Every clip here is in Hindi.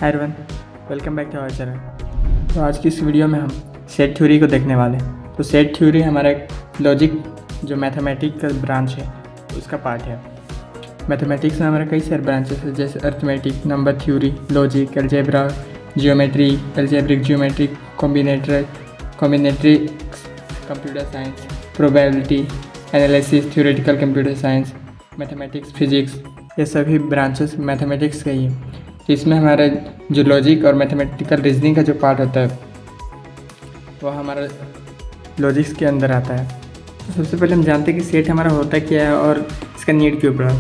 Hi everyone, welcome back to our channel. तो आज की इस वीडियो में हम सेट थ्योरी को देखने वाले हैं। तो सेट थ्योरी हमारा एक लॉजिक जो मैथमेटिक्स ब्रांच है उसका पार्ट है। मैथमेटिक्स में हमारे कई सारे ब्रांचेस हैं, जैसे arithmetic, number theory, logic, algebra, geometry, algebraic geometry, combinatory computer science, probability analysis, theoretical computer science, mathematics, physics, ये सभी ब्रांचेस मैथमेटिक्स के ही हैं। तो इसमें हमारा जो लॉजिक और मैथमेटिकल रीजनिंग का जो पार्ट होता है वो हमारा लॉजिक्स के अंदर आता है। तो सबसे पहले हम जानते हैं कि सेट हमारा होता क्या है और इसका नीड क्यों पड़ा।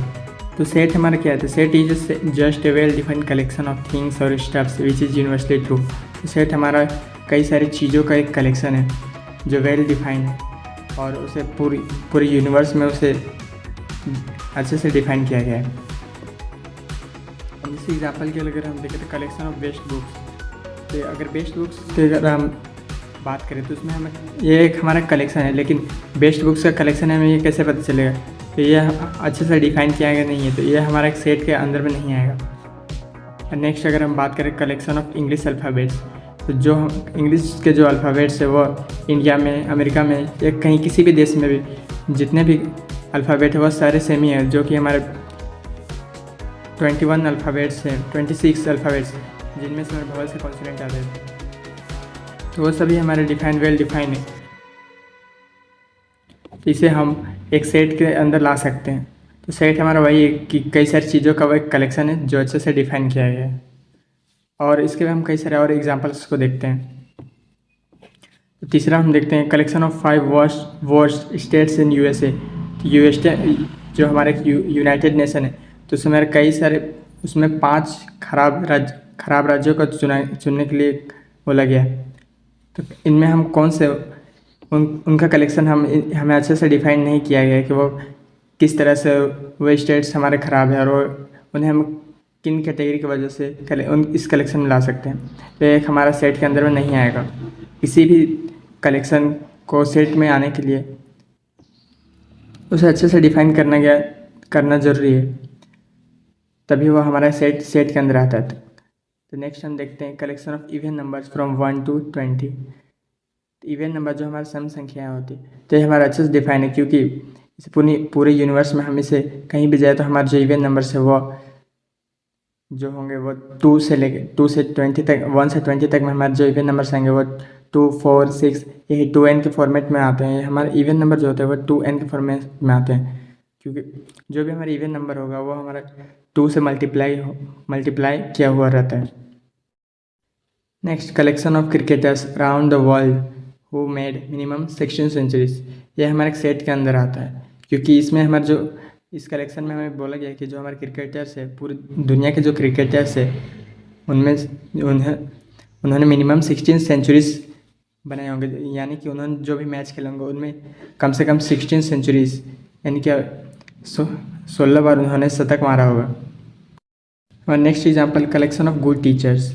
तो सेट हमारा क्या है? तो set is just a well defined collection of things और stuffs which is universally true. तो सेट हमारा कई सारी चीज़ों का एक कलेक्शन है जो वेल डिफाइंड है और उसे पूरी यूनिवर्स में उसे अच्छे से डिफाइन किया गया है। इसी एग्जाम्पल के लिए अगर हम देखें तो कलेक्शन ऑफ बेस्ट बुक्स। तो अगर बेस्ट बुक्स की अगर हम बात करें तो उसमें हमें ये एक हमारा कलेक्शन है, लेकिन बेस्ट बुक्स का कलेक्शन है हमें ये कैसे पता चलेगा? तो ये अच्छे से डिफाइन किया गया नहीं है, तो ये हमारा एक सेट के अंदर में नहीं आएगा। नेक्स्ट अगर हम बात करें कलेक्शन ऑफ इंग्लिश अल्फ़ाबेट्स, तो जो इंग्लिश के जो अल्फ़ाबेट्स है वो इंडिया में, अमेरिका में या कहीं किसी भी देश में भी जितने भी अल्फ़ाबेट है वो सारे सेम ही है, जो कि हमारे 21 अल्फ़ाबेट्स हैं, 26 अल्फ़ाबेट्स, जिनमें से हमारे बहुत से कॉन्सोनेंट आते हैं। तो वो सभी हमारे वेल डिफाइन है। तो इसे हम एक सेट के अंदर ला सकते हैं। तो सेट हमारा वही है कि कई सारी चीज़ों का वो एक कलेक्शन है जो अच्छे से डिफाइन किया गया है। और इसके में हम कई सारे और एग्जांपल्स को देखते हैं। तो तीसरा हम देखते हैं collection of 5 worst states in USA. USA जो हमारे यूनाइटेड नेशन है, तो उसमें हमारे कई सारे, उसमें 5 खराब राज्यों का चुनने के लिए बोला गया। तो इनमें हम कौन से उनका कलेक्शन हमें अच्छे से डिफाइन नहीं किया गया कि वो किस तरह से वो स्टेट्स हमारे ख़राब है और वो उन्हें हम किन कैटेगरी की वजह से इस कलेक्शन में ला सकते हैं। तो एक हमारा सेट के अंदर में नहीं आएगा। किसी भी कलेक्शन को सेट में आने के लिए उसे अच्छे से डिफाइन करना ज़रूरी है, तभी वो हमारा सेट के अंदर आता है। तो नेक्स्ट हम देखते हैं collection of even numbers from 1 to 20। Even number जो हमारी सम संख्याएँ होती है, तो ये हमारा अच्छे से डिफाइन है, क्योंकि इसे पूरे यूनिवर्स में हम इसे कहीं भी जाए तो हमारे जो इवन नंबर्स है वो जो होंगे वो 2 से 20 तक, 1 से 20 तक में हमारे जो इवन नंबर्स आएंगे वो 2, 4, 6, यही 2n के फॉर्मेट में आते हैं। हमारे इवन नंबर जो होते हैं वो 2n के फॉर्मेट में आते हैं, क्योंकि जो भी हमारा इवन नंबर होगा वो हमारा 2 से मल्टीप्लाई किया हुआ रहता है। Next collection of cricketers around the world who made minimum 16 centuries. ये हमारे सेट के अंदर आता है, क्योंकि इसमें हमारे जो इस कलेक्शन में हमें बोला गया कि जो हमारे क्रिकेटर्स है, पूरी दुनिया के जो क्रिकेटर्स है उनमें उन्होंने मिनिमम 16 सेंचुरीज बनाए होंगे, यानी कि उन्होंने जो भी मैच खेले होंगे उनमें कम से कम 16 सेंचुरीज, यानी कि 16 बार उन्होंने शतक मारा होगा। और next example collection of good teachers.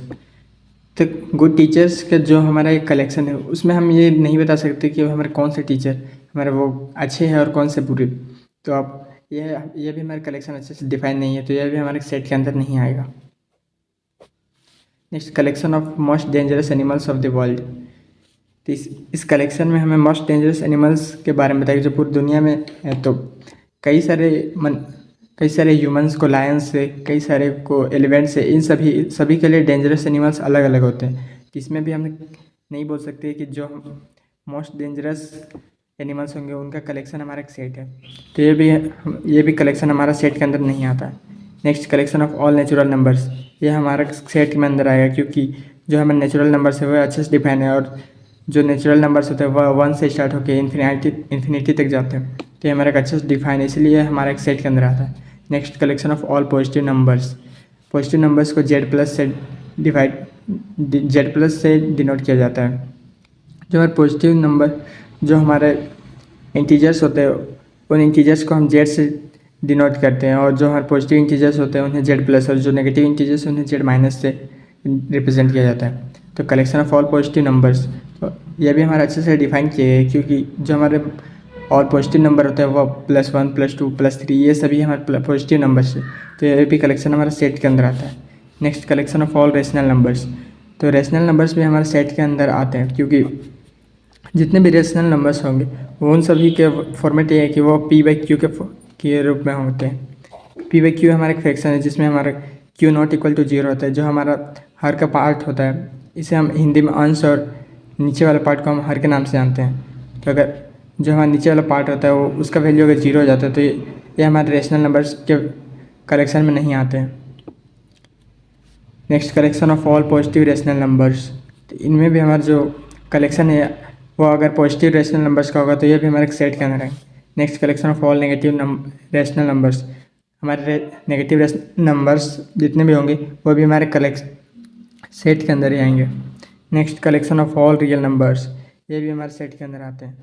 तो गुड टीचर्स का जो हमारा एक कलेक्शन है उसमें हम ये नहीं बता सकते कि हमारे कौन से टीचर हमारे वो अच्छे हैं और कौन से बुरे। तो आप ये भी हमारे कलेक्शन अच्छे से डिफाइन नहीं है, तो यह भी हमारे सेट के अंदर नहीं आएगा। Next collection of most dangerous animals of the world. तो इस कलेक्शन में हमें मोस्ट डेंजरस एनिमल्स के बारे में बताया जो पूरी दुनिया में है। तो कई सारे ह्यूमंस को लायन से, कई सारे को एलिफेंट से, इन सभी के लिए डेंजरस एनिमल्स अलग अलग होते हैं। इसमें भी हम नहीं बोल सकते कि जो मोस्ट डेंजरस एनिमल्स होंगे उनका कलेक्शन हमारा एक सेट है। तो ये भी कलेक्शन हमारा सेट के अंदर नहीं आता है। Next collection of all natural numbers. ये हमारा सेट में अंदर आएगा, क्योंकि जो हमारे नेचुरल नंबर्स है वो अच्छे से डिफाइन है, और जो नेचुरल नंबर्स होते हैं वह 1 से स्टार्ट होकर इन्फिनिटी तक जाते हैं। तो ये हमारा एक अच्छे से डिफाइन है, इसलिए हमारा एक सेट के अंदर आता है। Next collection of all positive numbers. Positive numbers को जेड प्लस से डिनोट किया जाता है। जो हमारे पॉजिटिव नंबर जो हमारे इंटीजर्स होते हैं उन इंटीजर्स को हम जेड से डिनोट करते हैं, और जो हमारे पॉजिटिव इंटीजर्स होते हैं उन्हें जेड प्लस, और जो नेगेटिव इंटीजर्स उन्हें जेड माइनस से रिप्रेजेंट किया जाता है। तो collection of all positive numbers, तो यह भी हमारा अच्छे से डिफाइन किए गए, क्योंकि जो हमारे और पॉजिटिव नंबर होते हैं वो +1, +2, +3, ये सभी हमारे पॉजिटिव नंबर्स है। तो ये भी कलेक्शन हमारा सेट के अंदर आता है। Next collection of all rational numbers. तो रेशनल नंबर्स भी हमारे सेट के अंदर आते हैं, क्योंकि जितने भी रेशनल नंबर्स होंगे वो उन सभी के फॉर्मेट ये है कि वो पी बाई क्यू के रूप में होते हैं। पी बाई क्यू हमारा एक फ्रैक्शन है जिसमें हमारा Q not equal to zero होता है, जो हमारा हर का पार्ट होता है। इसे हम हिंदी में अंश और नीचे वाले पार्ट को हम हर के नाम से जानते हैं। तो अगर जो हमारा नीचे वाला पार्ट होता है वो उसका वैल्यू अगर जीरो हो जाता है तो ये हमारे रेशनल नंबर्स के कलेक्शन में नहीं आते हैं। Next collection of all positive rational numbers. तो इनमें भी हमारा जो कलेक्शन है वो अगर पॉजिटिव रेशनल नंबर्स का होगा तो ये भी हमारे सेट के अंदर है। Next collection of all negative rational numbers. हमारे नेगेटिव रेशनल नंबर्स जितने भी होंगे वो भी हमारे सेट के अंदर ही आएंगे। Next collection of all real numbers, ये भी हमारे सेट के अंदर आते हैं।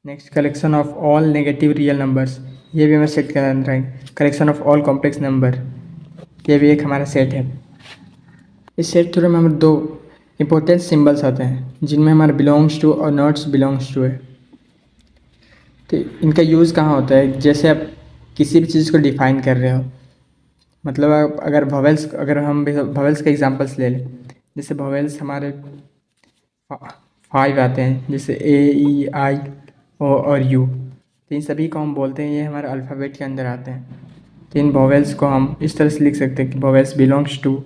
Next collection of all negative real numbers, ये भी हमारे सेट के अंदर आएंगे। Collection of all complex number, ये भी एक हमारा सेट है। इस सेट थ्योरम में हमारे दो इंपॉर्टेंट सिंबल्स आते हैं जिनमें हमारा बिलोंग्स टू और नॉट्स बिलोंग्स टू है। तो इनका यूज़ कहाँ होता है, जैसे आप किसी भी चीज़ को डिफाइन कर रहे हो, मतलब आप अगर हम वोवेल्स के एग्जांपल्स ले लें, जैसे वोवेल्स हमारे 5 आते हैं, जैसे ए ई आई ओ और यू। तो इन सभी को हम बोलते हैं ये हमारे अल्फ़ाबेट के अंदर आते हैं। तो इन वोवेल्स को हम इस तरह से लिख सकते हैं कि वोवेल्स बिलोंग्स टू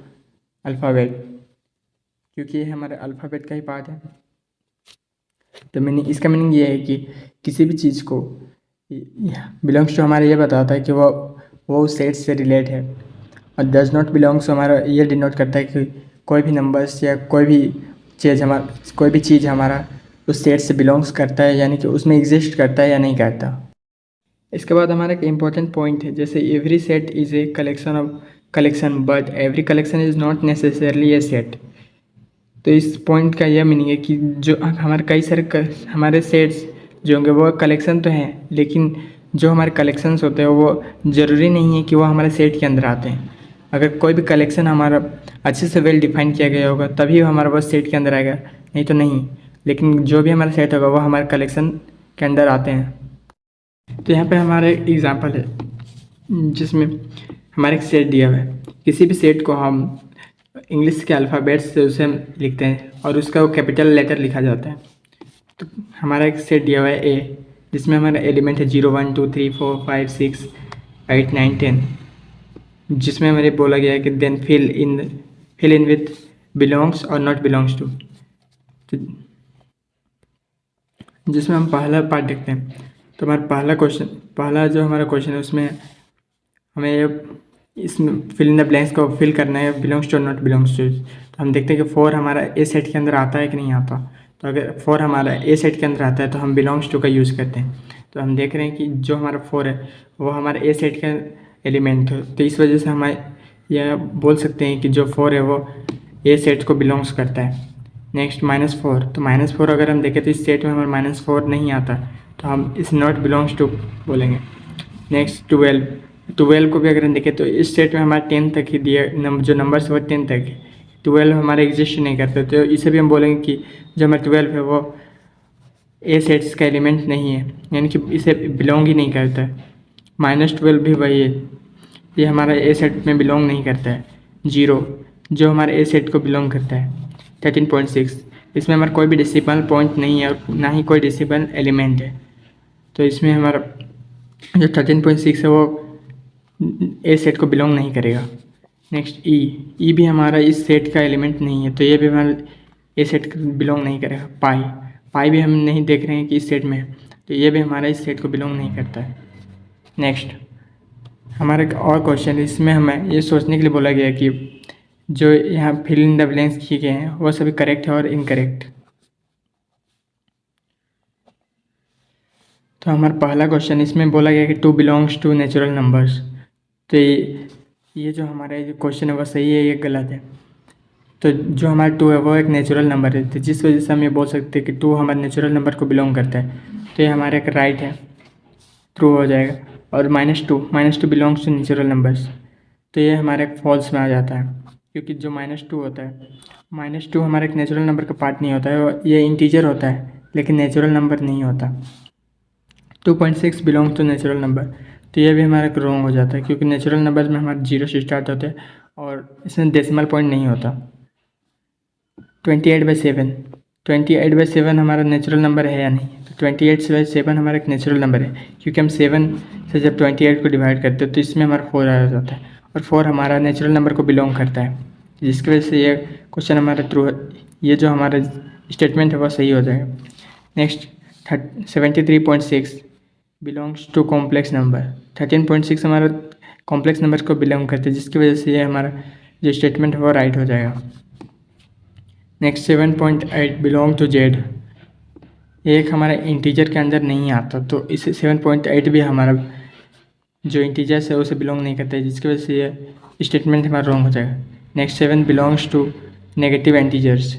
अल्फ़ाबेट, क्योंकि ये हमारे अल्फ़ाबेट का ही पार्ट है। तो इसका मीनिंग ये है कि किसी भी चीज़ को बिलोंग्स टू हमारा ये बताता है कि वो उस सेट से रिलेट है, और डज नॉट बिलोंग्स हमारा ये डिनोट करता है कि कोई भी नंबर्स या कोई भी चीज़ हमारा उस सेट से बिलोंग्स करता है, यानी कि उसमें एग्जिस्ट करता है या नहीं करता। इसके बाद हमारा एक इम्पॉर्टेंट पॉइंट है, जैसे every set is a collection but every collection is not necessarily A set. तो इस पॉइंट का यह मीनिंग है कि जो हमारे कई सारे हमारे सेट्स जो होंगे वो कलेक्शन तो हैं, लेकिन जो हमारे कलेक्शंस होते हैं वो ज़रूरी नहीं है कि वो हमारे सेट के अंदर आते हैं। अगर कोई भी कलेक्शन हमारा अच्छे से वेल डिफाइन किया गया होगा तभी हमारा वो सेट के अंदर आएगा, नहीं तो नहीं। लेकिन जो भी हमारा सेट होगा वो हमारे कलेक्शन के अंदर आते हैं। तो यहाँ पे हमारा एक एग्ज़ाम्पल है जिसमें हमारे एक सेट दिया हुआ है। किसी भी सेट को हम इंग्लिश के अल्फ़ाबेट्स से उसे हम लिखते हैं और उसका वो कैपिटल लेटर लिखा जाता है। तो हमारा एक सेट दिया हुआ है ए, जिसमें हमारा एलिमेंट है 0 1 2 3 4 5 6 8 9 10, जिसमें हमारे बोला गया है कि then fill in with belongs और नॉट बिलोंग्स टू। तो जिसमें हम पहला पार्ट देखते हैं, तो हमारा पहला जो हमारा क्वेश्चन है उसमें हमें इसमें फिल इन द ब्लैंक्स को फिल करना है, बिलोंग्स टू और नॉट बिलोंग्स टू। तो हम देखते हैं कि 4 हमारा ए सेट के अंदर आता है कि नहीं आता। तो अगर 4 हमारा ए सेट के अंदर आता है तो हम बिलोंग्स टू का यूज़ करते हैं। तो हम देख रहे हैं कि जो हमारा 4 है वो हमारे ए सेट का एलिमेंट है, तो इस वजह से हम यह बोल सकते हैं कि जो 4 है वो ए सेट को बिलोंग्स करता है। नेक्स्ट -4, तो -4 अगर हम देखें तो इस सेट में हमारा -4 नहीं आता, तो हम इस नॉट बिलोंग्स टू बोलेंगे। नेक्स्ट 12 को भी अगर हम देखें तो इस सेट में हमारा 10 तक ही दिया जो नंबर्स वो 10 तक है। 12 हमारा एग्जिस्ट नहीं करता, तो इसे भी हम बोलेंगे कि जो हमारा 12 है वो ए सेट्स का एलिमेंट नहीं है, यानी कि इसे बिलोंग ही नहीं करता है। -12 भी वही है, ये हमारा ए सेट में बिलोंग नहीं करता है। 0 जो हमारे ए सेट को बिलोंग करता है। 13.6 इसमें हमारा कोई भी डेसिमल पॉइंट नहीं है और ना ही कोई डेसिमल एलिमेंट है, तो इसमें हमारा जो 13.6 है वो ए सेट को बिलोंग नहीं करेगा। नेक्स्ट ई भी हमारा इस सेट का एलिमेंट नहीं है, तो ये भी हमारा ए सेट बिलोंग नहीं करेगा। पाई भी हम नहीं देख रहे हैं कि इस सेट में है, तो ये भी हमारा इस सेट को बिलोंग नहीं करता है। नेक्स्ट हमारा एक और क्वेश्चन है, इसमें हमें ये सोचने के लिए बोला गया है कि जो यहाँ फिल इन द ब्लैंक्स किए गए हैं वो सभी करेक्ट है और इनकरेक्ट। तो हमारा पहला क्वेश्चन, इसमें बोला गया कि 2 बिलोंग्स टू नेचुरल नंबर्स। तो ये जो हमारा ये क्वेश्चन है वो सही है, ये गलत है। तो जो हमारा 2 है वो एक नेचुरल नंबर है, तो जिस वजह से हम ये बोल सकते हैं कि 2 हमारे नेचुरल नंबर को बिलोंग करता है, तो ये हमारा एक राइट है, ट्रू हो जाएगा। और -2 बिलोंग्स टू नेचुरल नंबर्स, तो ये हमारे एक फॉल्स में आ जाता है, क्योंकि जो -2 होता है, -2 हमारे एक नेचुरल नंबर का पार्ट नहीं होता है, ये इंटीजर होता है लेकिन नेचुरल नंबर नहीं होता। 2.6 बिलोंग्स टू नेचुरल नंबर, तो ये भी हमारा रॉन्ग हो जाता है, क्योंकि नेचुरल नंबर्स में हमारे 0 से स्टार्ट होते हैं और इसमें डेसिमल पॉइंट नहीं होता। 28/7, 28/7 हमारा नेचुरल नंबर है या नहीं? तो 28/7 हमारा एक नेचुरल नंबर है, क्योंकि हम 7 से जब 28 को डिवाइड करते हैं तो इसमें हमारा 4 आ जाता है, और 4 हमारा नेचुरल नंबर को बिलोंग करता है, जिसकी वजह से ये क्वेश्चन हमारा ट्रू है, ये जो हमारा स्टेटमेंट है वो सही हो जाएगा। Next 73.6 belongs to complex number. 13.6 हमारा कॉम्प्लेक्स नंबर को बिलोंग करते हैं, जिसकी वजह से ये हमारा जो स्टेटमेंट है वो राइट हो जाएगा। Next 7.8 belong to Z. एक हमारा इंटीजर के अंदर नहीं आता, तो इस 7.8 भी हमारा जो इंटीजर्स है उसे बिलोंग नहीं करता है, जिसकी वजह से ये स्टेटमेंट हमारा रॉन्ग हो जाएगा। Next 7 belongs to negative integers.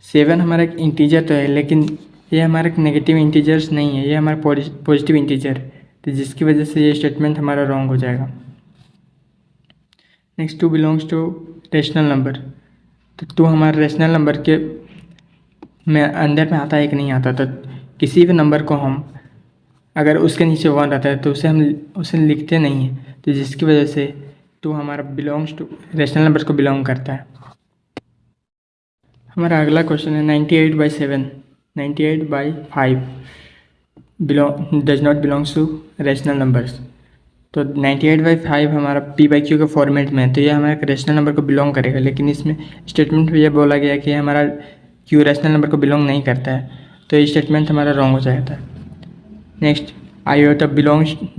7 हमारा एक इंटीजर तो है, लेकिन ये हमारा एक नेगेटिव इंटीजर्स नहीं है, ये हमारा पॉजिटिव इंटीजर है, तो जिसकी वजह से ये स्टेटमेंट हमारा रॉन्ग हो जाएगा। Next 2 belongs to rational number. तो 2 हमारे रेशनल नंबर के में अंदर में आता है कि नहीं आता, तो किसी भी नंबर को हम अगर उसके नीचे 1 रहता है तो उसे लिखते नहीं हैं, तो जिसकी वजह से 2 हमारा बिलोंग्स टू रेशनल नंबर्स को बिलोंग करता है। हमारा अगला क्वेश्चन है 98/7, 98/5 does not belongs to rational numbers. तो 98/5 हमारा p/q के फॉर्मेट में है, तो ये हमारे एक रेशनल नंबर को बिलोंग करेगा, लेकिन इसमें स्टेटमेंट में ये बोला गया है कि हमारा q रेशनल नंबर को बिलोंग नहीं करता है, तो ये स्टेटमेंट हमारा रॉन्ग हो जाता है। Next iota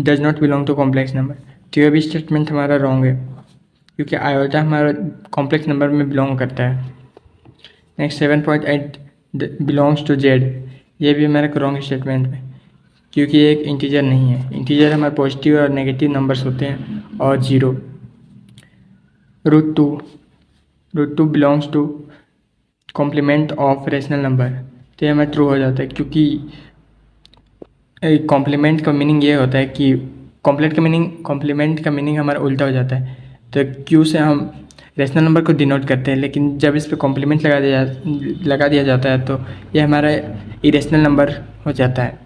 does not belong to complex number. तो ये भी स्टेटमेंट हमारा रॉन्ग है, क्योंकि आयोटा हमारा कॉम्प्लेक्स नंबर में बिलोंग करता है। Next 7.8 belongs to Z. ये भी हमारा एक रॉन्ग स्टेटमेंट है, क्योंकि ये एक इंटीजर नहीं है। इंटीजर हमारे पॉजिटिव और नेगेटिव नंबर्स होते हैं, और 0। Root two belongs to complement of rational number. तो ये हमें ट्रू हो जाता है, क्योंकि कॉम्प्लीमेंट का मीनिंग ये होता है कि कॉम्प्लीमेंट का मीनिंग हमारा उल्टा हो जाता है। तो क्यू से हम रेशनल नंबर को डिनोट करते हैं, लेकिन जब इस पर कॉम्प्लीमेंट लगा दिया जाता है तो ये हमारा इरेशनल नंबर हो जाता है।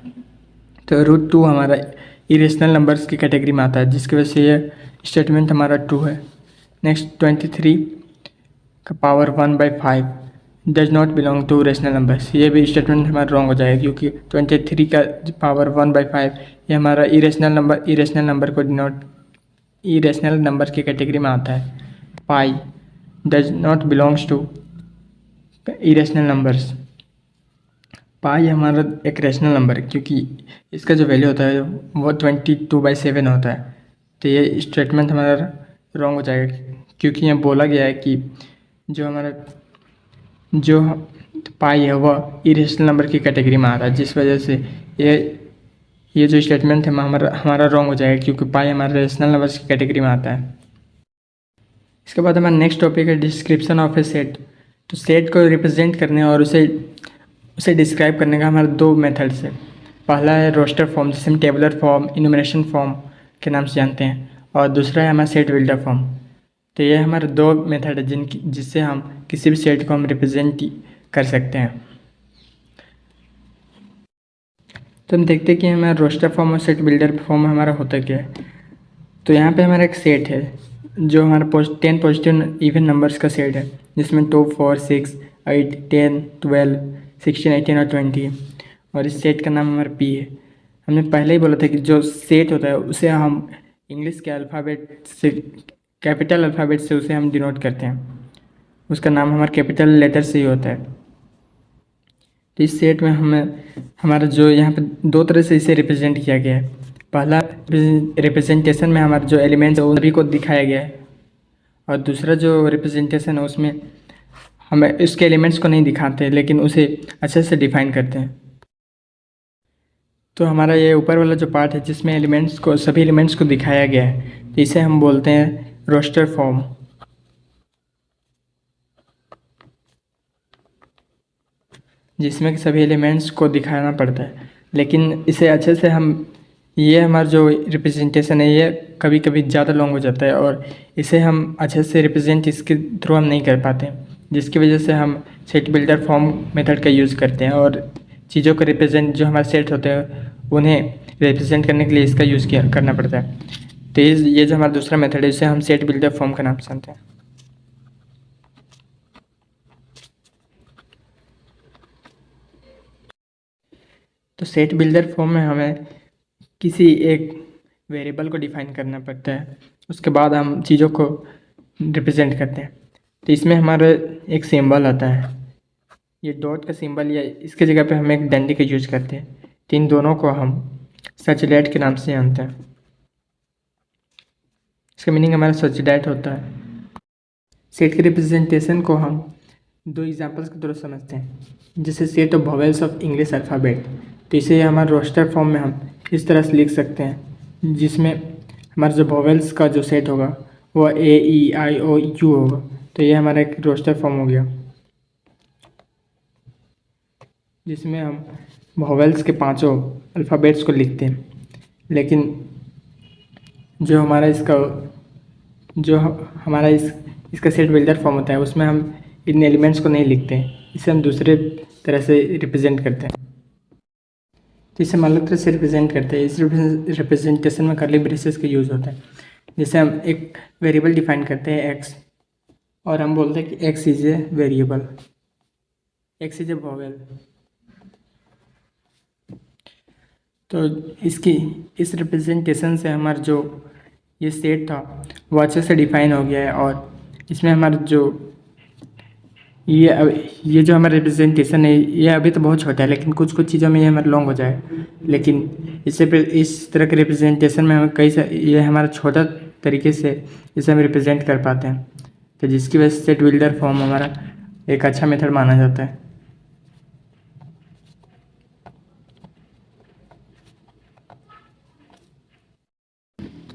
तो रूट 2 हमारा इरेशनल नंबर्स की कैटेगरी में आता है, जिसकी वजह से ये स्टेटमेंट हमारा ट्रू है। नेक्स्ट 23 का power 1/5 does not belong to rational numbers. ये भी स्टेटमेंट हमारा रॉन्ग हो जाएगा, क्योंकि 23 का पावर 1/5 ये हमारा इरेशनल नंबर की कैटेगरी में आता है। Pi does not belongs to irrational numbers. Pi हमारा एक रेशनल नंबर है, क्योंकि इसका जो वैल्यू होता है वो 22/7 होता है, तो ये स्टेटमेंट हमारा रॉन्ग हो जाएगा, क्योंकि यहाँ बोला गया है कि जो पाई है वह इरेशनल नंबर की कैटेगरी में आ रहा है, जिस वजह से ये जो स्टेटमेंट है हमारा रॉन्ग हो जाएगा, क्योंकि पाई हमारा रेशनल नंबर्स की कैटेगरी में आता है। इसके बाद हमारा नेक्स्ट टॉपिक है डिस्क्रिप्शन ऑफ ए सेट। तो सेट को रिप्रेजेंट करने और उसे डिस्क्राइब करने का हमारे 2 मेथड्स है। पहला है रोस्टर फॉर्म, जिसे हम टेबुलर फॉर्म, इनुमरेशन फॉर्म के नाम से जानते हैं, और दूसरा है हमारा सेट बिल्डर फॉर्म। तो ये हमारे 2 मेथड है जिससे हम किसी भी सेट को हम रिप्रेजेंट कर सकते हैं। तो हम देखते हैं कि हमारा रोस्टर फॉर्म और सेट बिल्डर फॉर्म हमारा होता क्या है। तो यहाँ पे हमारा एक सेट है जो हमारा 10 पॉजिटिव इवन नंबर्स का सेट है, जिसमें 2, 4, 6, 8, 10, 12, 16, 18 और 20 है, और इस सेट का नाम हमारा P है। हमने पहले ही बोला था कि जो सेट होता है उसे हम इंग्लिश के अल्फ़ाबेट से, कैपिटल अल्फ़ाबेट से उसे हम डिनोट करते हैं, उसका नाम हमारा कैपिटल लेटर से ही होता है। तो इस सेट में हमारा जो यहाँ पे 2 तरह से इसे रिप्रेजेंट किया गया है। पहला रिप्रेजेंटेशन में हमारे जो एलिमेंट्स है उन सभी को दिखाया गया है, और दूसरा जो रिप्रेजेंटेशन है उसमें हमें इसके एलिमेंट्स को नहीं दिखाते, लेकिन उसे अच्छे से डिफाइन करते हैं। तो हमारा ये ऊपर वाला जो पार्ट है जिसमें सभी एलिमेंट्स को दिखाया गया है, तो इसे हम बोलते हैं रोस्टर फॉर्म। जिसमें सभी एलिमेंट्स को दिखाना पड़ता है, लेकिन इसे अच्छे से ये हमारा जो रिप्रेजेंटेशन है ये कभी कभी ज़्यादा लॉन्ग हो जाता है, और इसे हम अच्छे से रिप्रेजेंट इसके थ्रू हम नहीं कर पाते, जिसकी वजह से हम सेट बिल्डर फॉर्म मेथड का यूज़ करते हैं, और चीज़ों को रिप्रेजेंट जो हमारे सेट होते हैं उन्हें रिप्रेजेंट करने के लिए इसका यूज़ करना पड़ता है। तो ये जो हमारा दूसरा मेथड है इसे हम सेट बिल्डर फॉर्म का नाम से जानते हैं। तो सेट बिल्डर फॉर्म में हमें किसी एक वेरिएबल को डिफाइन करना पड़ता है, उसके बाद हम चीज़ों को रिप्रेजेंट करते हैं। तो इसमें हमारा एक सिंबल आता है, ये डॉट का सिंबल, या इसके जगह पे हम एक डंडी का यूज करते हैं। तो इन दोनों को हम सर्चलाइट के नाम से जानते हैं। इसका मीनिंग हमारा सर्चलाइट होता है। सेट के रिप्रेजेंटेशन को हम दो एग्जांपल्स के थ्रू समझते हैं, जैसे set of vowels of English alphabet. तो इसे हमारे रोस्टर फॉर्म में हम इस तरह से लिख सकते हैं, जिसमें हमारा जो वोवेल्स का जो सेट होगा वो ए ई आई ओ यू होगा। तो ये हमारा एक रोस्टर फॉर्म हो गया, जिसमें हम वोवेल्स के पांचों अल्फ़ाबेट्स को लिखते हैं। लेकिन जो हमारा इसका सेट बिल्डर फॉर्म होता है, उसमें हम इन एलिमेंट्स को नहीं लिखते हैं, इसे हम दूसरे तरह से रिप्रेजेंट करते हैं। तो इसे हम अलग तरह से रिप्रेजेंट करते हैं। इस रिप्रेजेंटेशन में कर्ली ब्रेसेस का यूज़ होता है। जैसे हम एक वेरिएबल डिफाइन करते हैं एक्स, और हम बोलते हैं कि x is a variable, x is a vowel. तो इस रिप्रेजेंटेशन से हमारा जो ये सेट था वो अच्छे से डिफाइन हो गया है। और इसमें हमारा जो ये जो हमारा रिप्रेजेंटेशन है ये अभी तो बहुत छोटा है, लेकिन कुछ चीज़ों में ये हमारा लॉन्ग हो जाए। लेकिन इस तरह के रिप्रेजेंटेशन में हमें ये हमारा छोटा तरीके से इसे हम रिप्रेजेंट कर पाते हैं। तो जिसकी वजह से सेट बिल्डर फॉर्म हमारा एक अच्छा मेथड माना जाता है।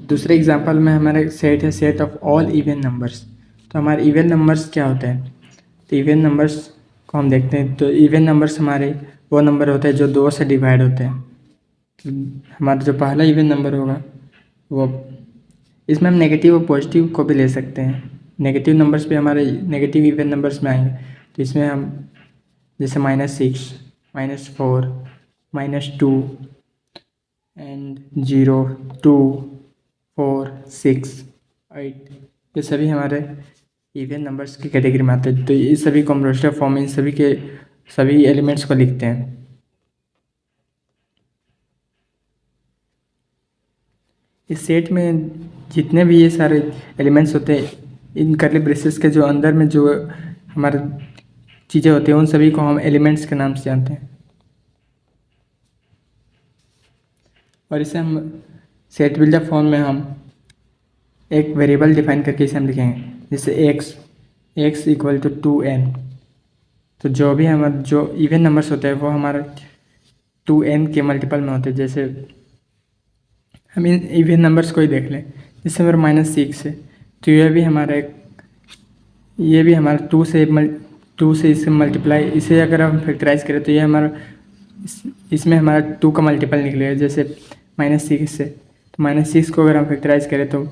दूसरे एग्जांपल में हमारा सेट है set of all even numbers. तो हमारे इवन नंबर्स क्या होते हैं? तो इवन नंबर्स को हम देखते हैं। तो इवन नंबर्स हमारे वो नंबर होते हैं जो 2 से डिवाइड होते हैं। तो हमारा जो पहला इवन नंबर होगा वो, इसमें हम नेगेटिव और पॉजिटिव को भी ले सकते हैं। नेगेटिव नंबर्स भी हमारे नेगेटिव इवन नंबर्स में आएंगे। तो इसमें हम जैसे -6, -4, -2 एंड 0, 2, 4, 6, 8, ये सभी हमारे इवन नंबर्स की कैटेगरी में आते हैं। तो ये सभी को हम रोस्टर फॉर्म में सभी एलिमेंट्स को लिखते हैं। इस सेट में जितने भी ये सारे एलिमेंट्स होते हैं, इन कर्ली ब्रेसेस के जो अंदर में जो हमारे चीज़ें होती हैं उन सभी को हम एलिमेंट्स के नाम से जानते हैं। और इसे हम सेट बिल्डर फॉर्म में हम एक वेरिएबल डिफाइन करके इसे हम लिखेंगे, जैसे x इक्वल टू 2n। तो जो भी हमारे जो इवन नंबर्स होते हैं वो हमारे 2n के मल्टीपल में होते हैं। जैसे हम इन इवन नंबर्स को ही देख लें, जैसे हमारा -6 है, तो ये भी हमारा 2 से इसे मल्टीप्लाई, इसे अगर हम फैक्टराइज करें तो ये हमारा इसमें हमारा 2 का मल्टीपल निकलेगा। जैसे -6 से, तो -6 को अगर हम फैक्टराइज करें तो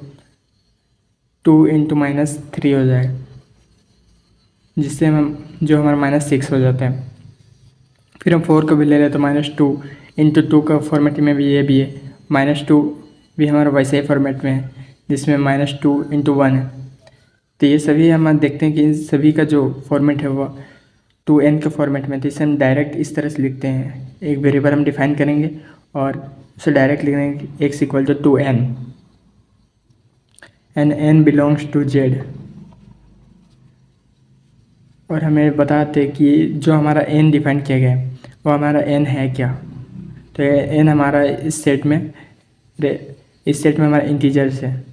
2 × -3 हो जाएगा, जिससे हम जो हमारा -6 हो जाता है। फिर हम 4 को भी ले लें तो -2 × 2 का फॉर्मेट में भी ये भी है। -2 भी हमारा वैसे ही फॉर्मेट में है, जिसमें -2 × 1 है। तो ये सभी हम देखते हैं कि इन सभी का जो फॉर्मेट है वो 2n के फॉर्मेट में। तो इसे हम डायरेक्ट इस तरह से लिखते हैं, एक वेरिएबल हम डिफाइन करेंगे और उसे डायरेक्ट लिख देंगे x equal to 2n and n belongs to z। और हमें बताते कि जो हमारा n डिफाइन किया गया है वो हमारा n है क्या। तो ये n हमारा इस सेट में हमारा इंटीजर्स है।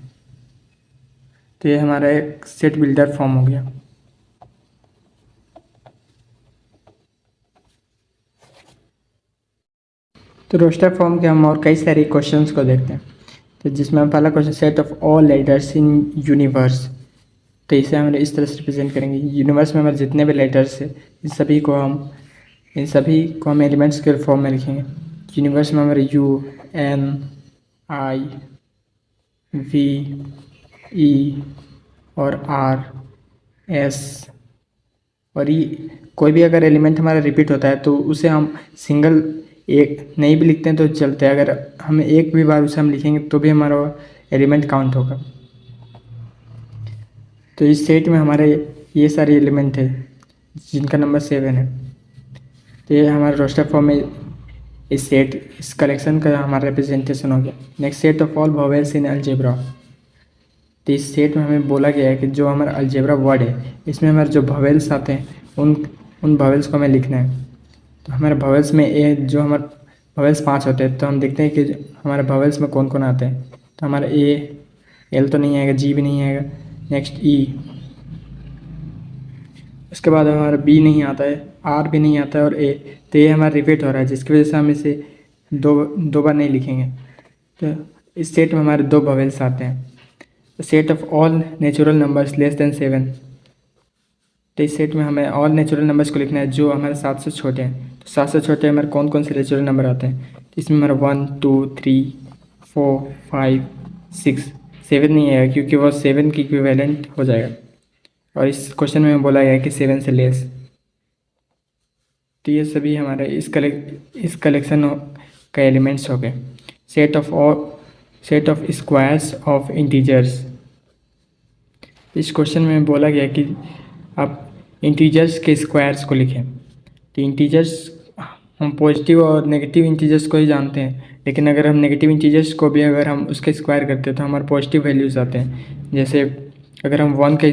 तो ये हमारा एक सेट बिल्डर फॉर्म हो गया। तो रोस्टर फॉर्म के हम और कई सारे क्वेश्चंस को देखते हैं। तो जिसमें हम पहला question set of all letters in universe. तो इसे हम इस तरह से रिप्रेजेंट करेंगे, यूनिवर्स में हमारे जितने भी लेटर्स हैं इन सभी को हम एलिमेंट्स के फॉर्म में लिखेंगे। यूनिवर्स में हमारे U, N, I, V, E और R, S और E। कोई भी अगर एलिमेंट हमारा रिपीट होता है तो उसे हम सिंगल एक नहीं भी लिखते हैं तो चलते हैं। अगर हम एक भी बार उसे हम लिखेंगे तो भी हमारा एलिमेंट काउंट होगा। तो इस सेट में हमारे ये सारे एलिमेंट है जिनका नंबर 7 है। तो ये हमारे रोस्टर फॉर्म में इस सेट, इस कलेक्शन का हमारा रिप्रेजेंटेशन हो गया। Next, set of all vowels in algebra. तो इस सेट में हमें बोला गया है कि जो हमारा अलजेब्रा वर्ड है इसमें हमारे जो वोवेल्स आते हैं उन वोवेल्स को हमें लिखना है। तो हमारे वोवेल्स में जो हमारे वोवेल्स 5 होते हैं, तो हम देखते हैं कि हमारे वोवेल्स में कौन कौन आते हैं। तो हमारा ए, एल तो नहीं आएगा, जी भी नहीं आएगा। नेक्स्ट ई, उसके बाद हमारा बी नहीं आता है, आर भी नहीं आता है और ए। तो ये हमारा रिपीट हो रहा है जिसकी वजह से हम इसे दो बार नहीं लिखेंगे। तो इस सेट में हमारे 2 वोवेल्स आते हैं। तो set of all natural numbers less than 7। तो इस सेट में हमें ऑल नेचुरल नंबर्स को लिखना है जो हमारे 7 से छोटे हैं। तो 7 से छोटे हमारे कौन कौन से नेचुरल नंबर आते हैं। तो इसमें हमारा 1 2 3 4 5 6 7 नहीं आएगा क्योंकि वो 7 की इक्विवेलेंट हो जाएगा और इस क्वेश्चन में बोला गया है कि 7 से लेस। तो ये सभी हमारे इस कलेक्शन का एलिमेंट्स हो गए। Set of squares of integers. इस क्वेश्चन में बोला गया कि आप इंटीजर्स के स्क्वायर्स को लिखें। तो इंटीजर्स, हम पॉजिटिव और नेगेटिव इंटीजर्स को ही जानते हैं, लेकिन अगर हम नेगेटिव इंटीजर्स को भी अगर हम उसके स्क्वायर करते हैं तो हमारे पॉजिटिव वैल्यूज़ आते हैं। जैसे अगर हम 1 का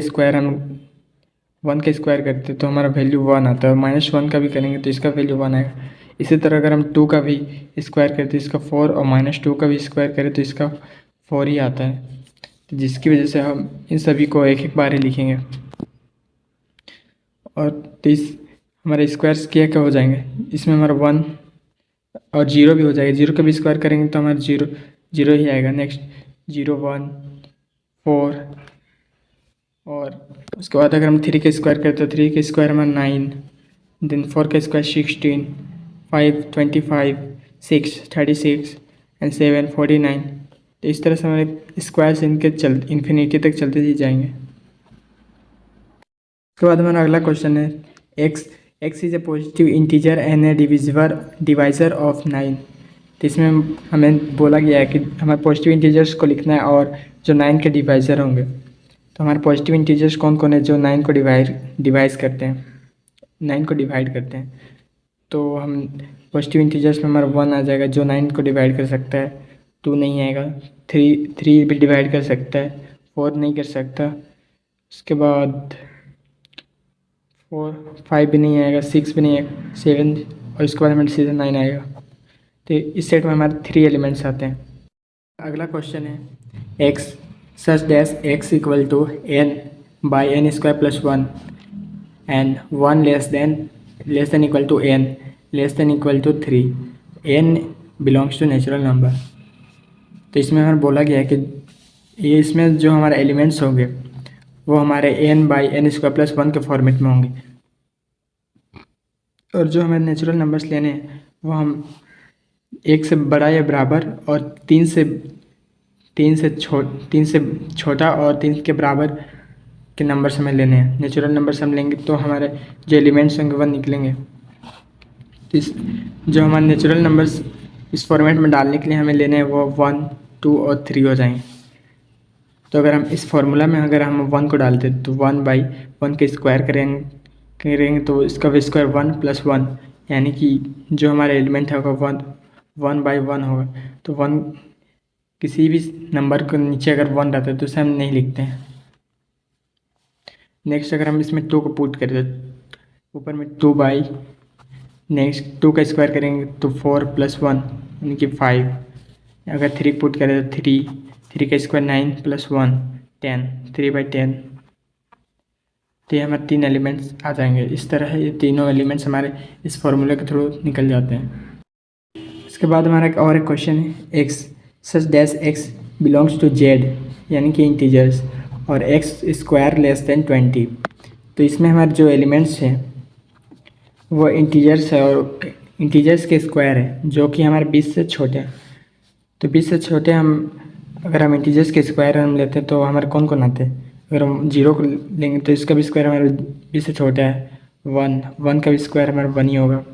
स्क्वायर करते हैं तो हमारा वैल्यू 1 आता है, और -1 का भी करेंगे तो इसका वैल्यू 1 आएगा। इसी तरह अगर हम 2 का भी स्क्वायर करते हैं इसका 4, और -2 का भी स्क्वायर करें तो इसका 4 ही आता है। तो जिसकी वजह से हम इन सभी को एक एक बार ही लिखेंगे। और तो इस हमारे स्क्वायर्स क्या हो जाएंगे, इसमें हमारा 1 और 0 भी हो जाएगा। 0 का भी स्क्वायर करेंगे तो हमारा 0 ही आएगा। नेक्स्ट 0 1 4, और उसके बाद अगर हम 3 का स्क्वायर करें तो 3 का स्क्वायर हमारा 9, देन 4 का स्क्वायर 16, 5 25, 6 36 एंड 7 49। तो इस तरह से हमारे स्क्वायर्स इन्फिनिटी तक चलते ही जाएंगे। उसके बाद हमारा अगला क्वेश्चन है x is a positive integer and A divisor of 9। तो इसमें हमें बोला गया है कि हमारे पॉजिटिव इंटीजर्स को लिखना है और जो 9 के डिवाइज़र होंगे। तो हमारे पॉजिटिव इंटीजर्स कौन कौन है जो 9 को डिवाइड करते हैं। तो हम पॉजिटिव इंटीजर्स में हमारा 1 आ जाएगा जो 9 को डिवाइड कर सकता है। 2 नहीं आएगा। 3 भी डिवाइड कर सकता है, 4 नहीं कर सकता। उसके बाद 5 भी नहीं आएगा, 6 भी नहीं आएगा, 7, और इसके बाद हमारे सीधे 9 आएगा। तो इस सेट में हमारे 3 एलिमेंट्स आते हैं। अगला क्वेश्चन है x such dash x equal to n by n square plus 1 and 1 less than equal to n less than equal to 3, n belongs to natural number। तो इसमें हमें बोला गया है कि ये इसमें जो हमारे एलिमेंट्स होंगे वो हमारे n by N square plus 1 के फॉर्मेट में होंगे, और जो हमें नेचुरल नंबर्स लेने हैं वो हम 1 से बड़ा या बराबर और 3 से छोटा और 3 के बराबर के नंबर्स हमें लेने हैं। नेचुरल नंबर्स हम लेंगे तो हमारे जो एलिमेंट्स होंगे वह निकलेंगे। जो हमारे नेचुरल नंबर्स इस फॉर्मेट में डालने के लिए हमें लेने हैं वो 1 2 और 3 हो जाएंगे। तो अगर हम इस फार्मूला में अगर हम 1 को डालते तो 1 बाई 1 के स्क्वायर करेंगे तो इसका भी स्क्वायर 1 प्लस 1, यानी कि जो हमारा एलिमेंट होगा 1 बाई 1 होगा। तो 1 किसी भी नंबर को नीचे अगर 1 रहता है तो उसे हम नहीं लिखते हैं। नेक्स्ट अगर हम इसमें 2 को पुट करें तो ऊपर में 2 बाई, नेक्स्ट 2 का स्क्वायर करेंगे तो 4 प्लस 1 यानी कि 5। अगर 3 पुट करें तो 3 का स्क्वायर 9 प्लस 1 10, 3 बाई 10। तो ये हमारे 3 एलिमेंट्स आ जाएंगे। इस तरह ये तीनों एलिमेंट्स हमारे इस फॉर्मूले के थ्रू निकल जाते हैं। इसके बाद हमारा एक क्वेश्चन है x such dash x belongs to z, यानी कि इंटीजर्स, और x स्क्वायर लेस देन 20। तो इसमें हमारे जो एलिमेंट्स हैं वो इंटीजर्स है और इंटीजर्स के स्क्वायर है जो कि हमारे 20 से छोटे हैं। तो 20 से छोटे अगर हम इंटीजर्स के स्क्वायर हम लेते हैं तो हमारे कौन कौन आते हैं। अगर हम 0 को लेंगे तो इसका भी स्क्वायर हमारे 20 से छोटा है 1 का भी स्क्वायर हमारा 1 ही होगा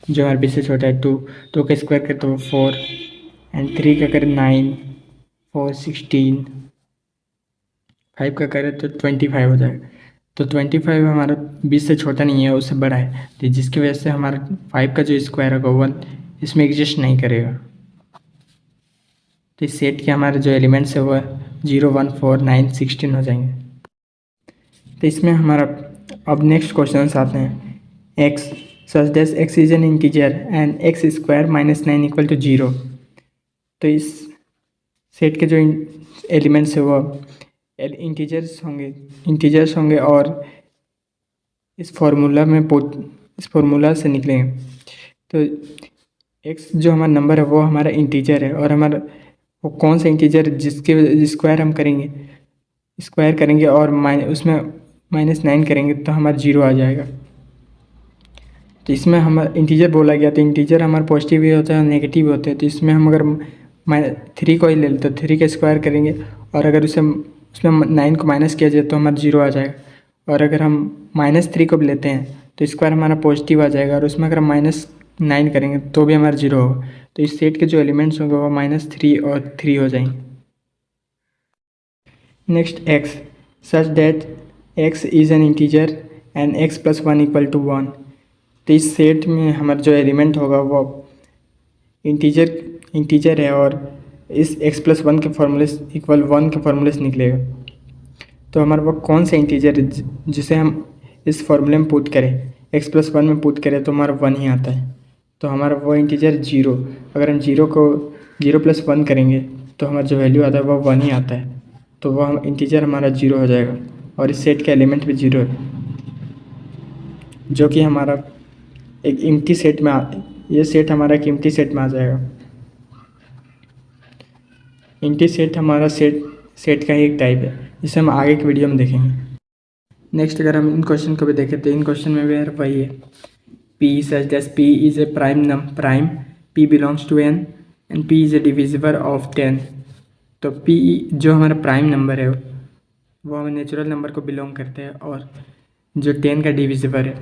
जो हमारे 20 से छोटा है। 2 का स्क्वायर करें तो 4 एंड 3 का करें 9, 4 16, 5 का करें तो 25 हो जाएगा। तो 25 हमारा 20 से छोटा नहीं है, उससे बड़ा है, तो जिसकी वजह से हमारा 5 का जो स्क्वायर होगा 1 इसमें एग्जिस्ट नहीं करेगा। तो इस सेट के हमारे जो एलिमेंट्स है वो 0 1 4 9 16 हो जाएंगे। तो इसमें हमारा अब नेक्स्ट क्वेश्चन आते हैं। x such that x is an integer and x square minus 9 equal to 0। तो इस सेट के जो एलिमेंट्स है वो इंटीजर्स होंगे और इस फॉर्मूला से निकलेंगे। तो x जो हमारा नंबर है वो हमारा इंटीजर है, और हमारा वो कौन सा इंटीजर जिसके स्क्वायर हम करेंगे और उसमें -9 करेंगे तो हमारा 0 आ जाएगा। तो इसमें हमारा इंटीजर बोला गया, तो इंटीजर हमारा पॉजिटिव भी होता है और नेगेटिव भी होते हैं। तो इसमें हम अगर 3 को ही ले लेते तो 3 का स्क्वायर करेंगे, और अगर उसमें 9 को माइनस किया जाए तो हमारा 0 आ जाएगा। और अगर हम -3 को भी लेते हैं तो स्क्वायर हमारा पॉजिटिव आ जाएगा, और उसमें अगर हम -9 करेंगे तो भी हमारा 0 होगा। तो इस सेट के जो एलिमेंट्स होंगे वो -3 और 3 हो जाएंगे। Next x such that x is an integer and x + 1 = 1। तो इस सेट में हमारा जो एलिमेंट होगा वो इंटीजर है, और इस x + 1 के फॉर्मूले इक्वल 1 के फॉर्मूले से निकलेगा। तो हमारा वो कौन सा इंटीजर है जिसे हम इस फॉर्मूले में पुट करें, x + 1 में पुट करें तो हमारा 1 ही आता है। तो हमारा वो इंटीजर 0, अगर हम 0 को 0 + 1 करेंगे तो हमारा जो वैल्यू आता है वो 1 ही आता है। तो वह इंटीजर हमारा 0 हो जाएगा, और इस सेट का एलिमेंट भी 0 है, जो कि हमारा एक एम्प्टी सेट में ये सेट हमारा एक एम्प्टी सेट में आ जाएगा। एम्प्टी सेट हमारा सेट का ही एक टाइप है, जिसे हम आगे की वीडियो में देखेंगे। नेक्स्ट अगर हम इन क्वेश्चन को भी देखें तो इन क्वेश्चन में भी वही है। P such that P is a prime, P belongs to n and P is a divisible of 10। तो P जो हमारा प्राइम नंबर है वो हमें नेचुरल नंबर को बिलोंग करते हैं, और जो 10 का डिविजिबल है,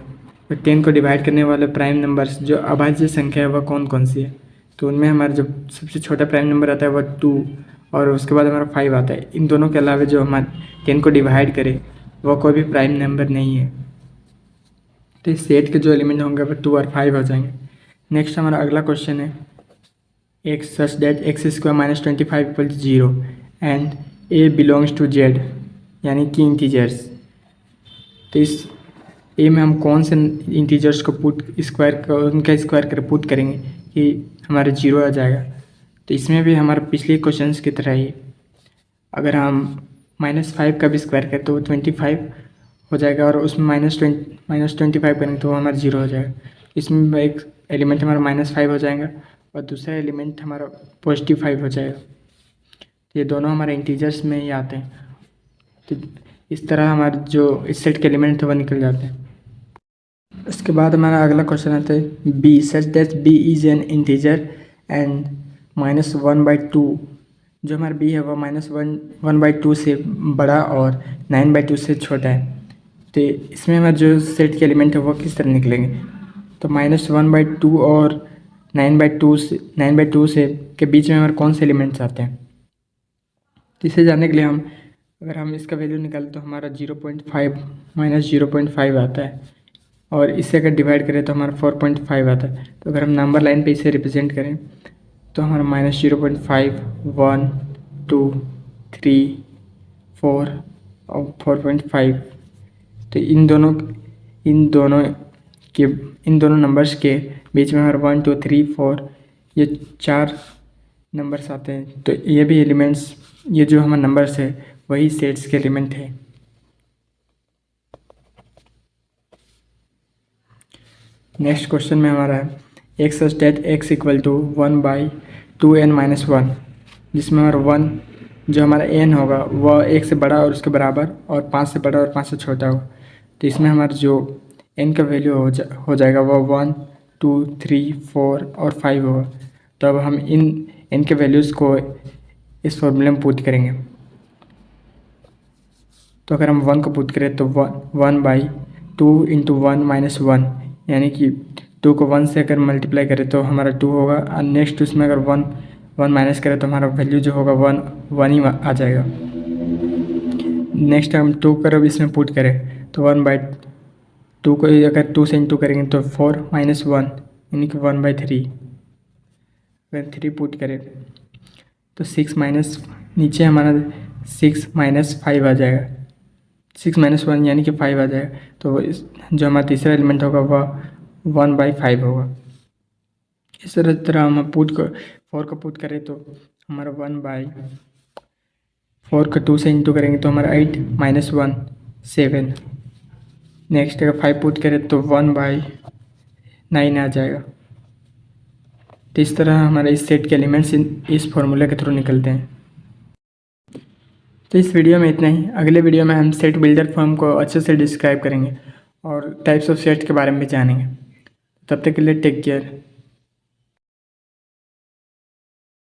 तो 10 को डिवाइड करने वाले प्राइम नंबर्स जो अभाज्य संख्या है वह कौन कौन सी है। तो उनमें हमारा जो सबसे छोटा प्राइम नंबर आता है वह 2, और उसके बाद हमारा 5 आता है। इन दोनों के अलावा जो हमारे 10 को डिवाइड करे वह कोई भी प्राइम नंबर नहीं है। तो इस सेट के जो एलिमेंट होंगे वो 2 और 5 हो जाएंगे। नेक्स्ट हमारा अगला क्वेश्चन है x such that x² - 25 = 0 and a belongs to z, यानी कि इंटीजर्स। तो इस a में हम कौन से इंटीजर्स को उनका स्क्वायर कर पुट करेंगे कि हमारा 0 आ जाएगा। तो इसमें भी हमारे पिछले क्वेश्चंस की तरह ही अगर हम -5 का भी स्क्वायर करें तो 25 हो जाएगा, और उसमें -25 करेंगे तो हमारा 0 हो जाएगा। इसमें एक एलिमेंट हमारा -5 हो जाएगा और दूसरा एलिमेंट हमारा +5 हो जाएगा। ये दोनों हमारे इंटीजर्स में ही आते हैं। तो इस तरह हमारे जो इस सेट के एलिमेंट है वह निकल जाते हैं। इसके बाद हमारा अगला क्वेश्चन आता है b such that b is an integer and -1/2। जो हमारा b है वह -1/2 से बड़ा और 9/2 से छोटा है। तो इसमें हमारा जो सेट के एलिमेंट है वो किस तरह निकलेंगे। तो -1/2 और 9/2 से के बीच में हमारे कौन से एलिमेंट्स आते हैं। तो इसे जानने के लिए अगर हम इसका वैल्यू निकालें तो हमारा 0.5 -0.5 आता है, और इससे अगर डिवाइड करें तो हमारा 4.5 आता है। तो अगर हम नंबर लाइन पे इसे रिप्रेजेंट करें तो हमारा -0.5 1 2 3 4 और 4.5। तो इन दोनों नंबर्स के बीच में हमारा 1 2 3 4 ये 4 नंबर्स आते हैं। तो ये भी एलिमेंट्स, ये जो हमारे नंबर्स है वही सेट्स के एलिमेंट है। नेक्स्ट क्वेश्चन में हमारा है x such that x = 1/2n-1, जिसमें हमारा 1 जो हमारा n होगा वह 1 से बड़ा और उसके बराबर, और 5 से बड़ा और 5 से छोटा होगा। तो इसमें हमारा जो n का वैल्यू हो जाएगा वह 1 2 3 4 और 5 होगा। तो अब हम इन n के वैल्यूज़ को इस फॉर्मूले में पुट करेंगे। तो अगर हम 1 को पुट करें तो 1/2 × 1 - 1, यानी कि 2 को 1 से अगर मल्टीप्लाई करें तो हमारा 2 होगा, और नेक्स्ट उसमें अगर 1 1 माइनस करें तो हमारा वैल्यू जो होगा 1 ही आ जाएगा। नेक्स्ट हम 2 करो इसमें पुट करें तो 1/2 को अगर 2 से इंटू करेंगे तो 4 - 1 यानी कि 1/3। अगर 3 पुट करें तो 6 माइनस नीचे हमारा 6 - 5 आ जाएगा। 6 - 1 यानी कि 5 आ जाएगा। तो जो हमारा तीसरा एलिमेंट होगा वह 1/5 होगा। इस तरह हम 4 को पुट करें तो हमारा 1/4 को 2 से इंटू करेंगे तो हमारा 8 - 1 7। नेक्स्ट अगर 5 पुट करें तो 1/9 आ जाएगा। तो इस तरह हमारे इस सेट के एलिमेंट्स इस फॉर्मूले के थ्रू निकलते हैं। तो इस वीडियो में इतना ही। अगले वीडियो में हम सेट बिल्डर फॉर्म को अच्छे से डिस्क्राइब करेंगे और टाइप्स ऑफ सेट के बारे में भी जानेंगे। तब तक के लिए टेक केयर।